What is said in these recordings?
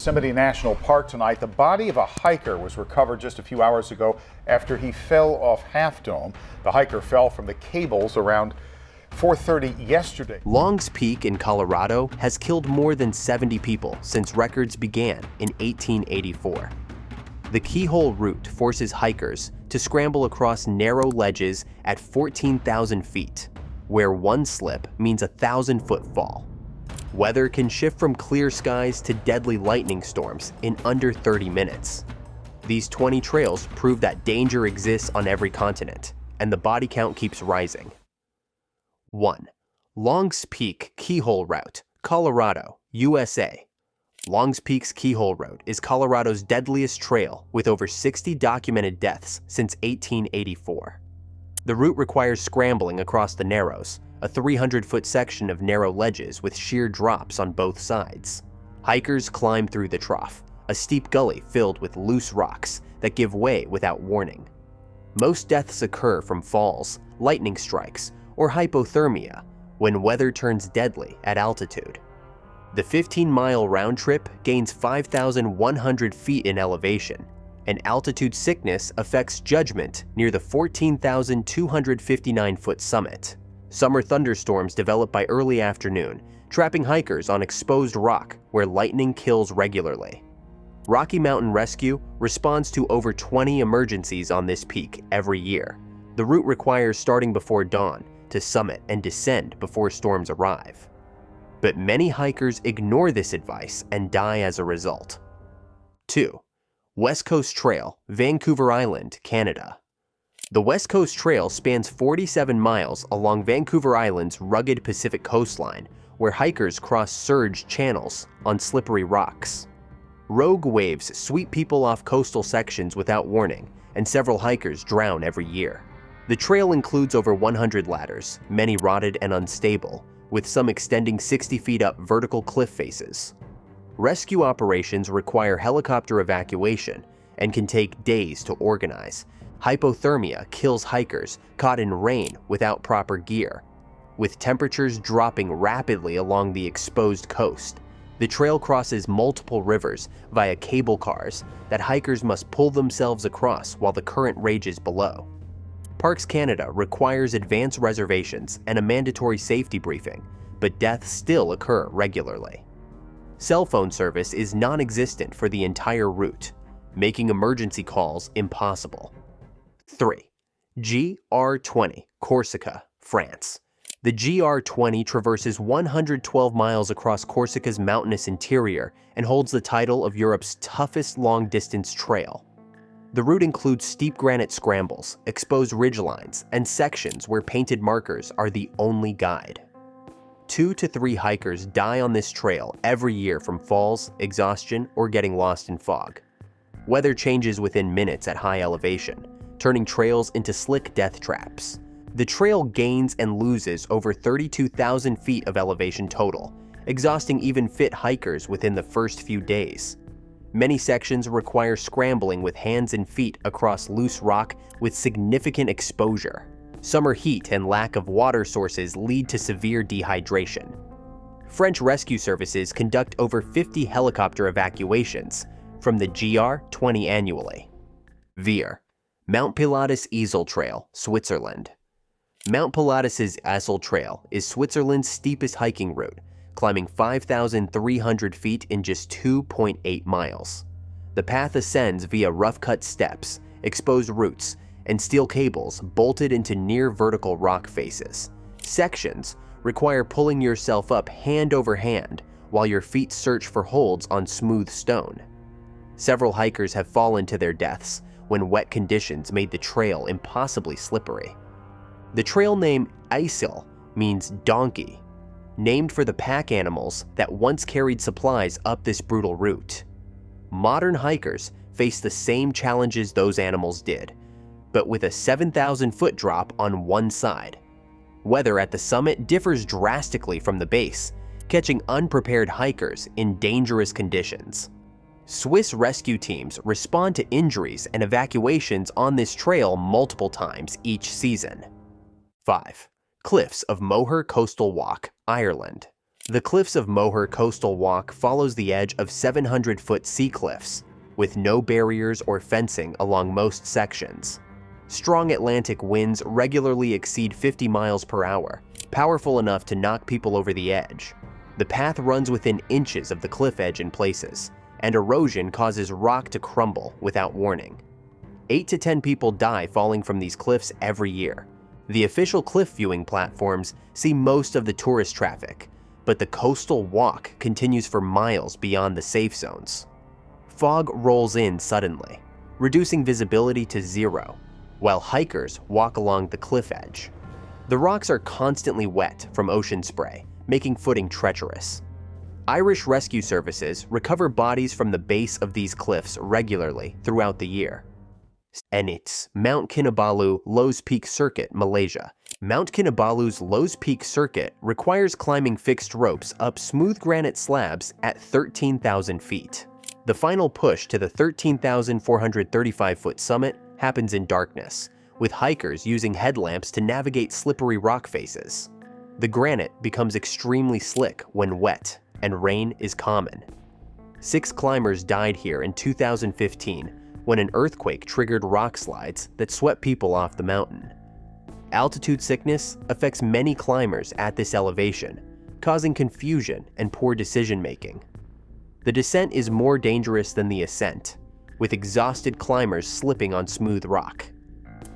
Yosemite National Park tonight. The body of a hiker was recovered just a few hours ago after he fell off Half Dome. The hiker fell from the cables around 4:30 yesterday. Long's Peak in Colorado has killed more than 70 people since records began in 1884. The Keyhole route forces hikers to scramble across narrow ledges at 14,000 feet, where one slip means a 1,000-foot fall. Weather can shift from clear skies to deadly lightning storms in under 30 minutes. These 20 trails prove that danger exists on every continent, and the body count keeps rising. 1. Long's Peak Keyhole Route, Colorado, USA. Long's Peak's Keyhole Route is Colorado's deadliest trail with over 60 documented deaths since 1884. The route requires scrambling across the Narrows, a 300-foot section of narrow ledges with sheer drops on both sides. Hikers climb through the trough, a steep gully filled with loose rocks that give way without warning. Most deaths occur from falls, lightning strikes, or hypothermia when weather turns deadly at altitude. The 15-mile round trip gains 5,100 feet in elevation, and altitude sickness affects judgment near the 14,259-foot summit. Summer thunderstorms develop by early afternoon, trapping hikers on exposed rock where lightning kills regularly. Rocky Mountain Rescue responds to over 20 emergencies on this peak every year. The route requires starting before dawn to summit and descend before storms arrive. But many hikers ignore this advice and die as a result. 2. West Coast Trail, Vancouver Island, Canada. The West Coast Trail spans 47 miles along Vancouver Island's rugged Pacific coastline, where hikers cross surged channels on slippery rocks. Rogue waves sweep people off coastal sections without warning, and several hikers drown every year. The trail includes over 100 ladders, many rotted and unstable, with some extending 60 feet up vertical cliff faces. Rescue operations require helicopter evacuation and can take days to organize. Hypothermia kills hikers caught in rain without proper gear. With temperatures dropping rapidly along the exposed coast, the trail crosses multiple rivers via cable cars that hikers must pull themselves across while the current rages below. Parks Canada requires advance reservations and a mandatory safety briefing, but deaths still occur regularly. Cell phone service is non-existent for the entire route, making emergency calls impossible. 3. GR20, Corsica, France. The GR20 traverses 112 miles across Corsica's mountainous interior and holds the title of Europe's toughest long-distance trail. The route includes steep granite scrambles, exposed ridgelines, and sections where painted markers are the only guide. 2 to 3 hikers die on this trail every year from falls, exhaustion, or getting lost in fog. Weather changes within minutes at high elevation, turning trails into slick death traps. The trail gains and loses over 32,000 feet of elevation total, exhausting even fit hikers within the first few days. Many sections require scrambling with hands and feet across loose rock with significant exposure. Summer heat and lack of water sources lead to severe dehydration. French rescue services conduct over 50 helicopter evacuations from the GR20 annually. Veer, Mount Pilatus Easel Trail, Switzerland. Mount Pilatus's Easel Trail is Switzerland's steepest hiking route, climbing 5,300 feet in just 2.8 miles. The path ascends via rough-cut steps, exposed roots, and steel cables bolted into near-vertical rock faces. Sections require pulling yourself up hand over hand while your feet search for holds on smooth stone. Several hikers have fallen to their deaths when wet conditions made the trail impossibly slippery. The trail name Eisel means donkey, named for the pack animals that once carried supplies up this brutal route. Modern hikers face the same challenges those animals did, but with a 7,000-foot drop on one side. Weather at the summit differs drastically from the base, catching unprepared hikers in dangerous conditions. Swiss rescue teams respond to injuries and evacuations on this trail multiple times each season. 5. Cliffs of Moher Coastal Walk, Ireland. The cliffs of Moher Coastal Walk follows the edge of 700-foot sea cliffs, with no barriers or fencing along most sections. Strong Atlantic winds regularly exceed 50 miles per hour, powerful enough to knock people over the edge. The path runs within inches of the cliff edge in places, and erosion causes rock to crumble without warning. 8 to 10 people die falling from these cliffs every year. The official cliff viewing platforms see most of the tourist traffic, but the coastal walk continues for miles beyond the safe zones. Fog rolls in suddenly, reducing visibility to zero, while hikers walk along the cliff edge. The rocks are constantly wet from ocean spray, making footing treacherous. Irish rescue services recover bodies from the base of these cliffs regularly throughout the year. And it's Mount Kinabalu Lows Peak Circuit, Malaysia. Mount Kinabalu's Lows Peak Circuit requires climbing fixed ropes up smooth granite slabs at 13,000 feet. The final push to the 13,435-foot summit happens in darkness, with hikers using headlamps to navigate slippery rock faces. The granite becomes extremely slick when wet, and rain is common. 6 climbers died here in 2015 when an earthquake triggered rock slides that swept people off the mountain. Altitude sickness affects many climbers at this elevation, causing confusion and poor decision-making. The descent is more dangerous than the ascent, with exhausted climbers slipping on smooth rock.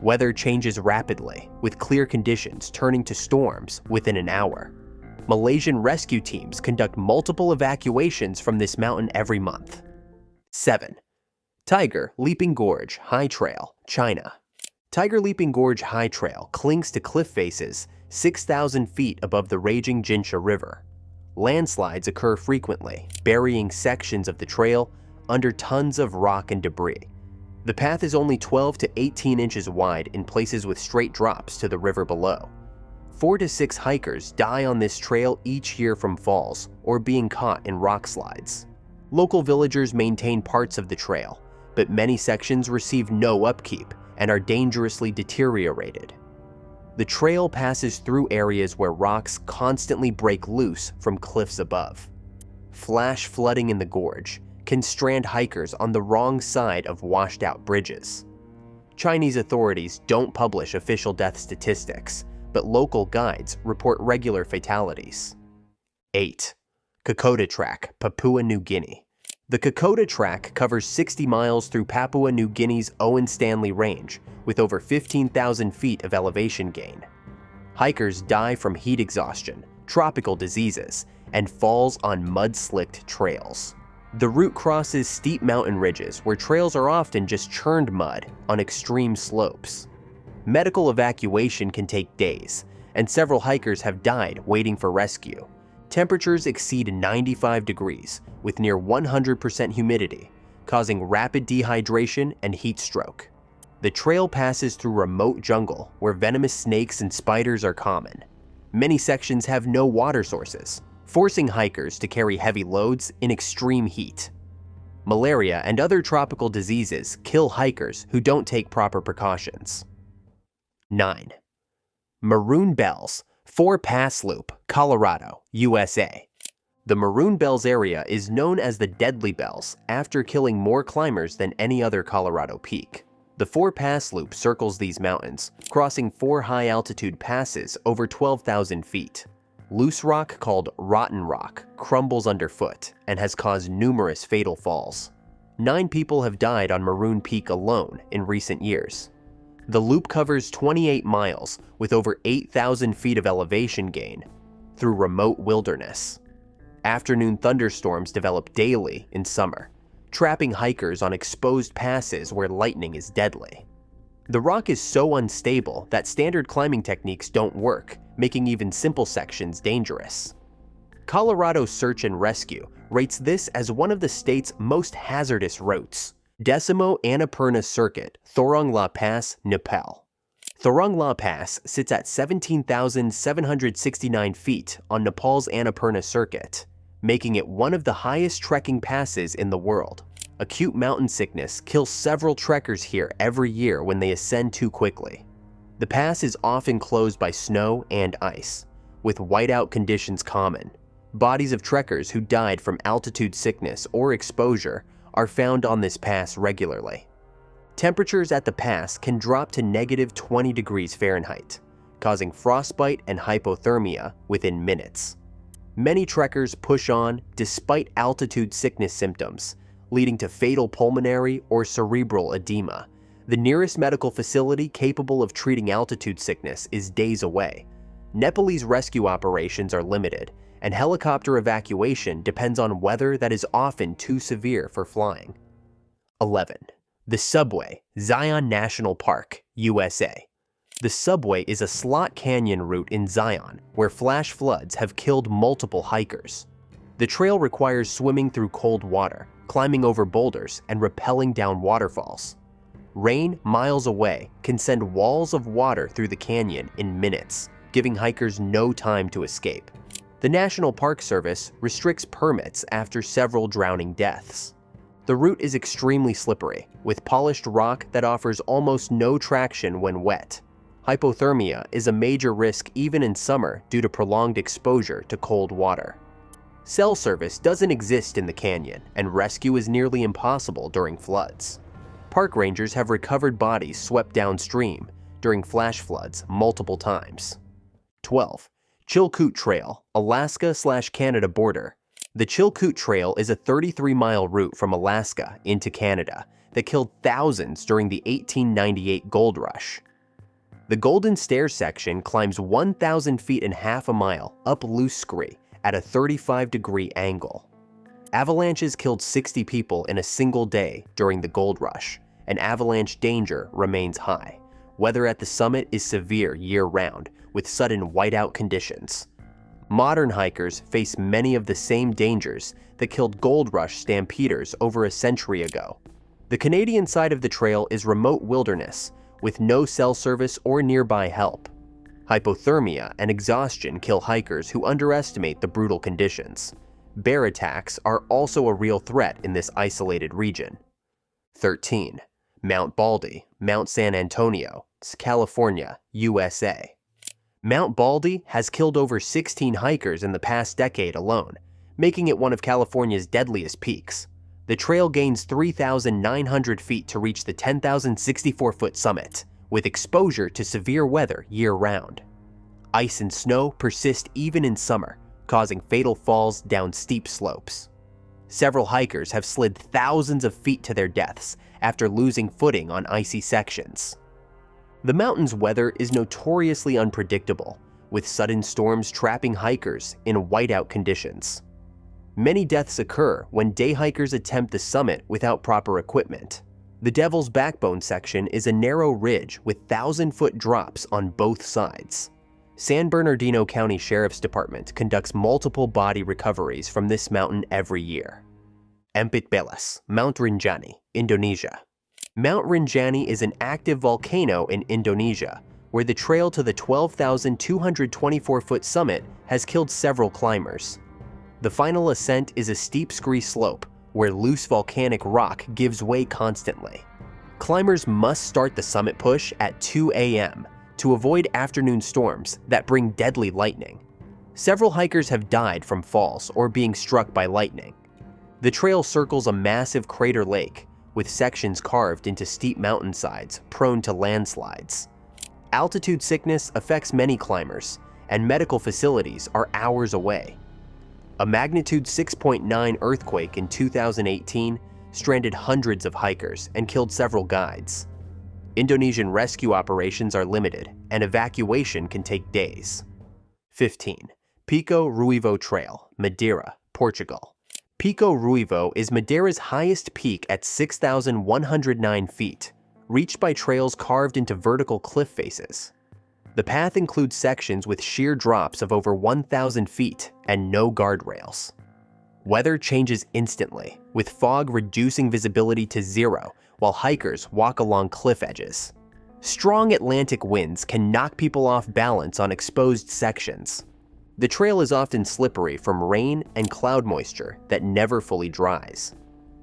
Weather changes rapidly, with clear conditions turning to storms within an hour. Malaysian rescue teams conduct multiple evacuations from this mountain every month. 7. Tiger Leaping Gorge High Trail, China. Tiger Leaping Gorge High Trail clings to cliff faces 6,000 feet above the raging Jinsha River. Landslides occur frequently, burying sections of the trail under tons of rock and debris. The path is only 12 to 18 inches wide in places with straight drops to the river below. 4 to 6 hikers die on this trail each year from falls or being caught in rock slides. Local villagers maintain parts of the trail, but many sections receive no upkeep and are dangerously deteriorated. The trail passes through areas where rocks constantly break loose from cliffs above. Flash flooding in the gorge can strand hikers on the wrong side of washed-out bridges. Chinese authorities don't publish official death statistics, but local guides report regular fatalities. 8. Kokoda Track, Papua New Guinea. The Kokoda Track covers 60 miles through Papua New Guinea's Owen Stanley Range, with over 15,000 feet of elevation gain. Hikers die from heat exhaustion, tropical diseases, and falls on mud-slicked trails. The route crosses steep mountain ridges where trails are often just churned mud on extreme slopes. Medical evacuation can take days, and several hikers have died waiting for rescue. Temperatures exceed 95 degrees, with near 100% humidity, causing rapid dehydration and heat stroke. The trail passes through remote jungle where venomous snakes and spiders are common. Many sections have no water sources, forcing hikers to carry heavy loads in extreme heat. Malaria and other tropical diseases kill hikers who don't take proper precautions. 9. Maroon Bells, 4 Pass Loop, Colorado, USA. The Maroon Bells area is known as the Deadly Bells after killing more climbers than any other Colorado peak. The 4 Pass Loop circles these mountains, crossing 4 high-altitude passes over 12,000 feet. Loose rock called Rotten Rock crumbles underfoot and has caused numerous fatal falls. 9 people have died on Maroon Peak alone in recent years. The loop covers 28 miles with over 8,000 feet of elevation gain through remote wilderness. Afternoon thunderstorms develop daily in summer, trapping hikers on exposed passes where lightning is deadly. The rock is so unstable that standard climbing techniques don't work, making even simple sections dangerous. Colorado Search and Rescue rates this as one of the state's most hazardous routes. Decimo Annapurna Circuit, Thorong La Pass, Nepal. Thorong La Pass sits at 17,769 feet on Nepal's Annapurna Circuit, making it one of the highest trekking passes in the world. Acute mountain sickness kills several trekkers here every year when they ascend too quickly. The pass is often closed by snow and ice, with whiteout conditions common. Bodies of trekkers who died from altitude sickness or exposure are found on this pass regularly. Temperatures at the pass can drop to -20 degrees Fahrenheit, causing frostbite and hypothermia within minutes. Many trekkers push on despite altitude sickness symptoms, leading to fatal pulmonary or cerebral edema. The nearest medical facility capable of treating altitude sickness is days away. Nepalese rescue operations are limited, and helicopter evacuation depends on weather that is often too severe for flying. 11. The Subway, Zion National Park, USA. The Subway is a slot canyon route in Zion where flash floods have killed multiple hikers. The trail requires swimming through cold water, climbing over boulders, and rappelling down waterfalls. Rain miles away can send walls of water through the canyon in minutes, giving hikers no time to escape. The National Park Service restricts permits after several drowning deaths. The route is extremely slippery, with polished rock that offers almost no traction when wet. Hypothermia is a major risk even in summer due to prolonged exposure to cold water. Cell service doesn't exist in the canyon, and rescue is nearly impossible during floods. Park rangers have recovered bodies swept downstream during flash floods multiple times. 12. Chilkoot Trail, Alaska/Canada border. The Chilkoot Trail is a 33-mile route from Alaska into Canada that killed thousands during the 1898 gold rush. The Golden Stairs section climbs 1,000 feet and half a mile up Loose Scree at a 35-degree angle. Avalanches killed 60 people in a single day during the gold rush, and avalanche danger remains high. Weather at the summit is severe year-round, with sudden whiteout conditions. Modern hikers face many of the same dangers that killed gold rush stampeders over a century ago. The Canadian side of the trail is remote wilderness, with no cell service or nearby help. Hypothermia and exhaustion kill hikers who underestimate the brutal conditions. Bear attacks are also a real threat in this isolated region. 13. Mount Baldy, Mount San Antonio, California, USA. Mount Baldy has killed over 16 hikers in the past decade alone, making it one of California's deadliest peaks. The trail gains 3,900 feet to reach the 10,064-foot summit, with exposure to severe weather year-round. Ice and snow persist even in summer, causing fatal falls down steep slopes. Several hikers have slid thousands of feet to their deaths after losing footing on icy sections. The mountain's weather is notoriously unpredictable, with sudden storms trapping hikers in whiteout conditions. Many deaths occur when day hikers attempt the summit without proper equipment. The Devil's Backbone section is a narrow ridge with 1,000-foot drops on both sides. San Bernardino County Sheriff's Department conducts multiple body recoveries from this mountain every year. Empit Belas, Mount Rinjani, Indonesia. Mount Rinjani is an active volcano in Indonesia, where the trail to the 12,224-foot summit has killed several climbers. The final ascent is a steep scree slope, where loose volcanic rock gives way constantly. Climbers must start the summit push at 2 a.m. to avoid afternoon storms that bring deadly lightning. Several hikers have died from falls or being struck by lightning. The trail circles a massive crater lake, with sections carved into steep mountainsides prone to landslides. Altitude sickness affects many climbers, and medical facilities are hours away. A magnitude 6.9 earthquake in 2018 stranded hundreds of hikers and killed several guides. Indonesian rescue operations are limited, and evacuation can take days. 15. Pico Ruivo Trail, Madeira, Portugal. Pico Ruivo is Madeira's highest peak at 6,109 feet, reached by trails carved into vertical cliff faces. The path includes sections with sheer drops of over 1,000 feet and no guardrails. Weather changes instantly, with fog reducing visibility to zero while hikers walk along cliff edges. Strong Atlantic winds can knock people off balance on exposed sections. The trail is often slippery from rain and cloud moisture that never fully dries.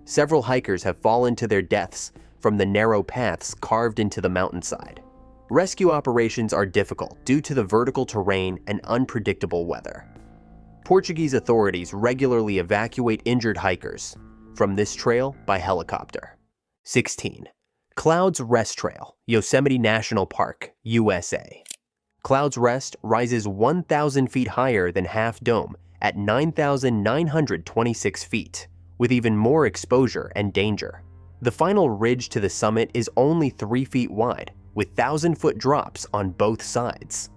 Several hikers have fallen to their deaths from the narrow paths carved into the mountainside. Rescue operations are difficult due to the vertical terrain and unpredictable weather. Portuguese authorities regularly evacuate injured hikers from this trail by helicopter. 16. Clouds Rest Trail, Yosemite National Park, USA. Clouds Rest rises 1,000 feet higher than Half Dome at 9,926 feet, with even more exposure and danger. The final ridge to the summit is only 3 feet wide, with 1,000-foot drops on both sides.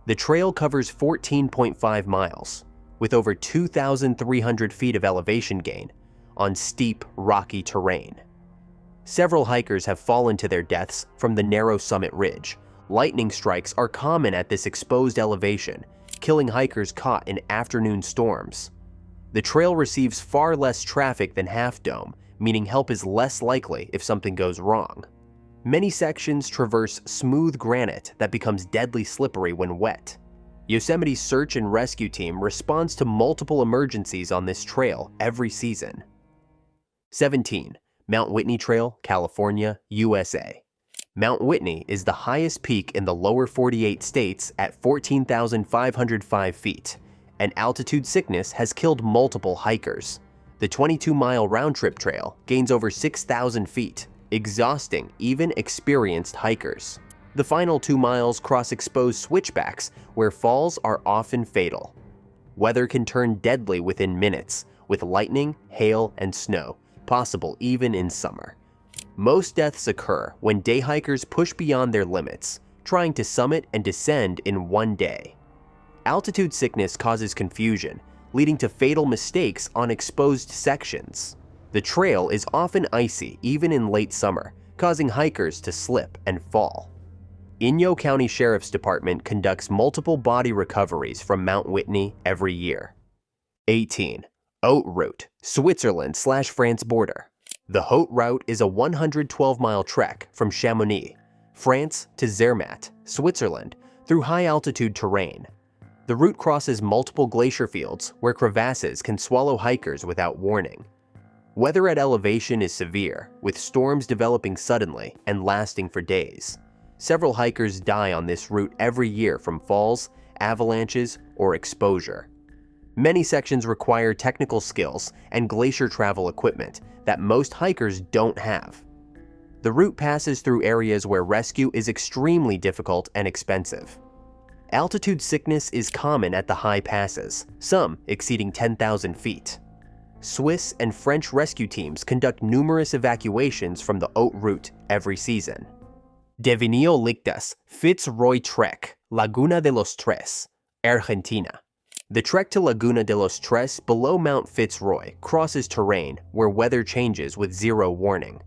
The trail covers 14.5 miles, with over 2,300 feet of elevation gain on steep, rocky terrain. Several hikers have fallen to their deaths from the narrow summit ridge. Lightning strikes are common at this exposed elevation, killing hikers caught in afternoon storms. The trail receives far less traffic than Half Dome, meaning help is less likely if something goes wrong. Many sections traverse smooth granite that becomes deadly slippery when wet. Yosemite's search and rescue team responds to multiple emergencies on this trail every season. 17. Mount Whitney Trail, California, USA. Mount Whitney is the highest peak in the lower 48 states at 14,505 feet, and altitude sickness has killed multiple hikers. The 22-mile round-trip trail gains over 6,000 feet, exhausting even experienced hikers. The final 2 miles cross exposed switchbacks where falls are often fatal. Weather can turn deadly within minutes, with lightning, hail, and snow, possible even in summer. Most deaths occur when day hikers push beyond their limits, trying to summit and descend in one day. Altitude sickness causes confusion, leading to fatal mistakes on exposed sections. The trail is often icy even in late summer, causing hikers to slip and fall. Inyo County Sheriff's Department conducts multiple body recoveries from Mount Whitney every year. 18. Haute Route, Switzerland/France border. The Haute Route is a 112-mile trek from Chamonix, France to Zermatt, Switzerland, through high-altitude terrain. The route crosses multiple glacier fields where crevasses can swallow hikers without warning. Weather at elevation is severe, with storms developing suddenly and lasting for days. Several hikers die on this route every year from falls, avalanches, or exposure. Many sections require technical skills and glacier travel equipment that most hikers don't have. The route passes through areas where rescue is extremely difficult and expensive. Altitude sickness is common at the high passes, some exceeding 10,000 feet. Swiss and French rescue teams conduct numerous evacuations from the Haute Route every season. Devinio Lictas, Fitz Roy Trek, Laguna de los Tres, Argentina. The trek to Laguna de los Tres below Mount Fitz Roy crosses terrain where weather changes with zero warning.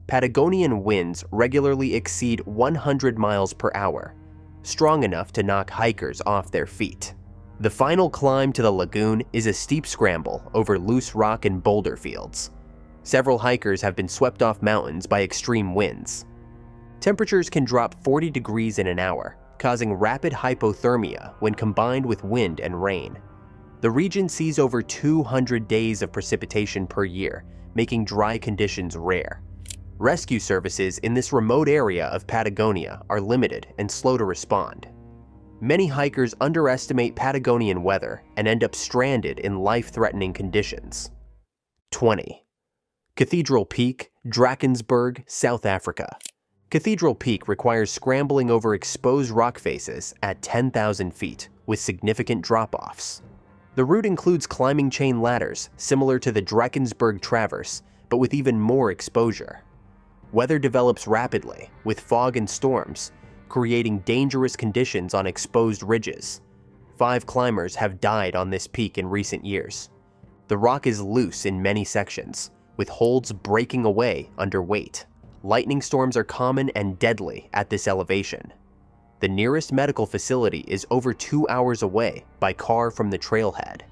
Patagonian winds regularly exceed 100 miles per hour, strong enough to knock hikers off their feet. The final climb to the lagoon is a steep scramble over loose rock and boulder fields. Several hikers have been swept off mountains by extreme winds. Temperatures can drop 40 degrees in an hour, causing rapid hypothermia when combined with wind and rain. The region sees over 200 days of precipitation per year, making dry conditions rare. Rescue services in this remote area of Patagonia are limited and slow to respond. Many hikers underestimate Patagonian weather and end up stranded in life-threatening conditions. 20. Cathedral Peak, Drakensberg, South Africa. Cathedral Peak requires scrambling over exposed rock faces at 10,000 feet with significant drop-offs. The route includes climbing chain ladders similar to the Drakensberg Traverse, but with even more exposure. Weather develops rapidly, with fog and storms, creating dangerous conditions on exposed ridges. 5 climbers have died on this peak in recent years. The rock is loose in many sections, with holds breaking away under weight. Lightning storms are common and deadly at this elevation. The nearest medical facility is over 2 hours away by car from the trailhead.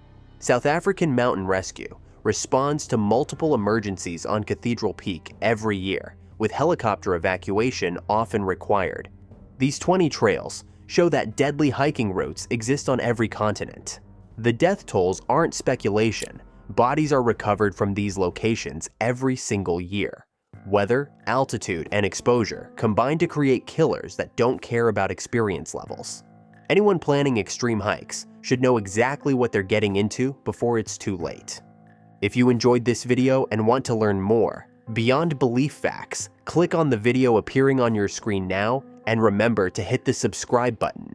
South African Mountain Rescue responds to multiple emergencies on Cathedral Peak every year, with helicopter evacuation often required. These 20 trails show that deadly hiking routes exist on every continent. The death tolls aren't speculation. Bodies are recovered from these locations every single year. Weather, altitude, and exposure combine to create killers that don't care about experience levels. Anyone planning extreme hikes should know exactly what they're getting into before it's too late. If you enjoyed this video and want to learn more, beyond belief facts, click on the video appearing on your screen now and remember to hit the subscribe button.